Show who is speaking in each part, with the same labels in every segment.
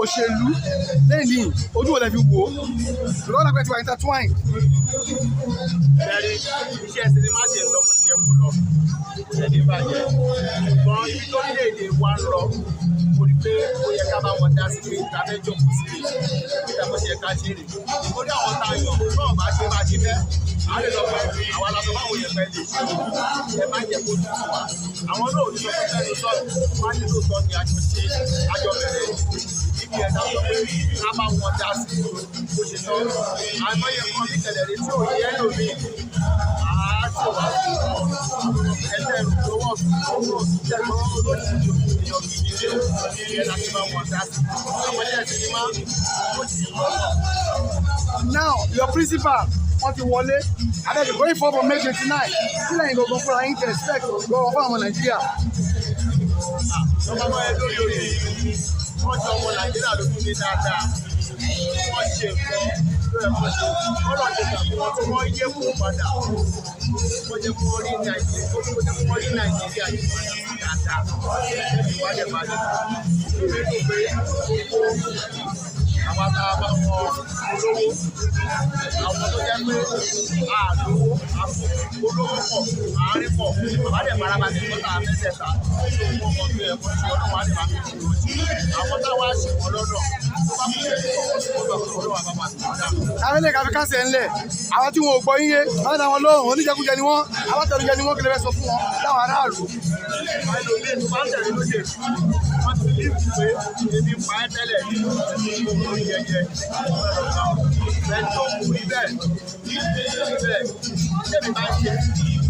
Speaker 1: òṣèlú lẹ́yìn ojú wo lẹ fi wò ó lọ́wọ́ lápẹ́ tí wà intertwined.
Speaker 2: Bẹ́ẹ̀ni iṣẹ́ sinimá ṣe ń lọ bó ti yẹ kó lọ ẹ̀dí bàjẹ́ ṣùgbọ́n ibi tó léde wa ń lọ mo rí pé ó yẹ ká bá wọn dá sí pé ìta fẹ́ jókòó sí i nígbà tó ṣe ká ṣe rè nítorí àwọn tá a yàn náà bá ṣe bá ṣe fẹ́ àwọn lè lọ pẹ́ àwọn aláṣọ báwo yẹ pẹ́ lè ṣe ẹ má jẹ́ kó tutù wa àwọn náà ò ní sọ pé fẹ́ẹ́ ló sọ̀rọ̀ wá nílò sọ ni àjọ ṣe àjọ bẹ̀rẹ̀ ibi ẹ̀dá sọ pé ká bá wọn dá sí bó ṣe sọ àìmọye nǹkan bí kẹlẹ̀ rí tí ò yẹ lómi àásù ẹsẹ̀ ìrùlọ́wọ́ owó ìjẹ̀gbọ́n olóṣèlú èèyàn gidi ní ẹ̀ láti bá wọn dá sí ọmọdé ẹ̀sìn ní máa ó ti wọ́n.
Speaker 1: Now your principal wọ́n ti wọlé abeg going forward for May 29 sílẹ̀ yìí gbogbo fúnra yín respect gbogbo fún àwọn Nàìjíríà.
Speaker 2: Lọ́kọ́ bá ẹ lórí oyè yìí wọ́n jọ ọmọ Nàìjíríà lójú ní dáadáa wọ́n ṣe nǹkan lórí ẹ̀kọ́ ṣe ọ̀rọ̀ ìdèkà fún wọn tí wọ́n yé kó padà wọ́n jẹ́ kó rí Nàìjíríà yìí dáadáa ẹ̀mí wáyé padà lórí ètò pé àwọn tá a bá wọn olówó àwọn tó jẹ́ pé àlówó àpò olówó pọ̀ àárín pọ̀ àbádẹ́ marabàtì kọ́ta mẹ́tẹ̀ẹ̀ta tó wọ́n mọ̀ bí ẹ̀kọ́ ṣe ọdún wà ní máa fi ṣòro jù àwọn táwa ṣe wọ́n lọ́dọ̀ tó bá fi ṣe ọkọ̀ tó gbọ́ pé olówó àbábà ti kọ́dà.
Speaker 1: àwọn ilé ìkàwé kásẹ̀ ńlẹ̀ àwọn tí wọn ò gbọ́ yíyé wọn dá wọn lóhùn oníjẹkújẹ ni wọn àwọn tẹnujẹ ni wọn kí lè fẹ́ sọ fún wọn láwọn aráàlú.
Speaker 2: wọ́n ti ní ìwé ebi pa ẹ́ tẹ́lẹ̀ ní yẹyẹ lẹ́jọ́ orí bẹ́ẹ̀ tẹ́mi bá ṣe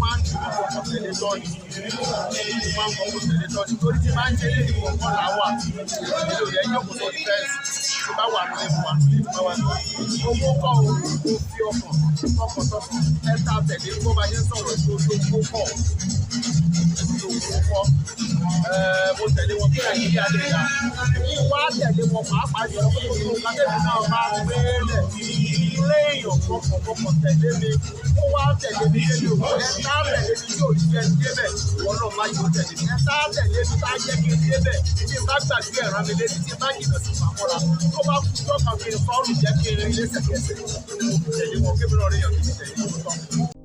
Speaker 2: máa ń kọ́kọ́ tẹ̀lé tọ́ni máa ń kọ́kọ́ tẹ̀lé tọ́ni torí tí máa ń ṣe léyìn kọ̀ọ̀kan làwà nílò rẹ̀ yóò kó sórí fẹ́ẹ̀sì tí bá wà ní ẹ̀fọ́ àti tí bá wà ní owó kọ́ o fi ọkàn tọ́kàn ẹ̀ta tẹ̀lé kó bá yẹ sọ̀rọ̀ tó kọ́ mo tẹ̀lé wọn kí Nàìjíríà lè yá wá tẹ̀lé wọn pàápàá jọ pé gbogbo kátẹ́bí náà bá gbé lẹ̀ ilé èèyàn kọ̀ọ̀kan tẹ̀lé mi ó wá tẹ̀lé mi débi òkú ẹ̀ta tẹ̀lé mi tí ò ní jẹ́ débẹ̀ wọn náà má yóò tẹ̀lé mi ẹ̀ta tẹ̀lé mi tá jẹ́ kí n débẹ̀ tí n bá gbàgbé ẹ̀rọ mi létí tí n bá jìnnà sí pàmòrà tó bá kú tó kàn kí n fọ́ọ̀rù jẹ́ kí n rí lẹ́sẹ̀kẹsẹ̀ tẹ̀lé wọn kébìnrin ọ̀rẹ́ yàn kí n tẹ̀lé wọn tán.